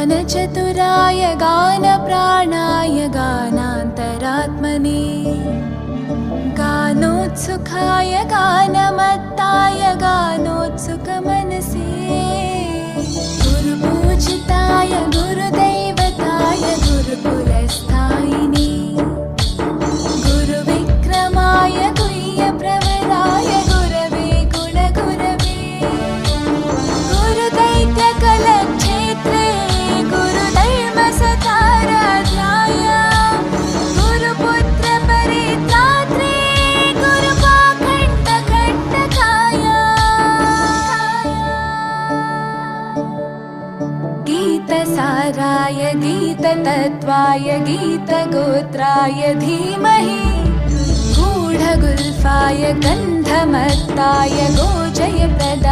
गानचतुराय गानप्राणाय गानान्तरात्मने गानोत्सुकाय गानमत्ताय गानोत्सुकमनसे गुरुपूजिताय गुरुदैवताय गुरुकुलस्थायिने गुरुविक्रमाय गुह्यप्रवराय गुरवे गुणगुरवे गुरुदैत्यकलक्षेत्रे गुरुधर्मसताराध्याय गुरुपुत्रपरित्रात्रे गुरुपाखण्डकण्टकाय गीतसाराय गीततत्त्वाय गीतगोत्राय धीमहि गूढगुल्फाय गन्धमत्ताय गोजयप्रदाय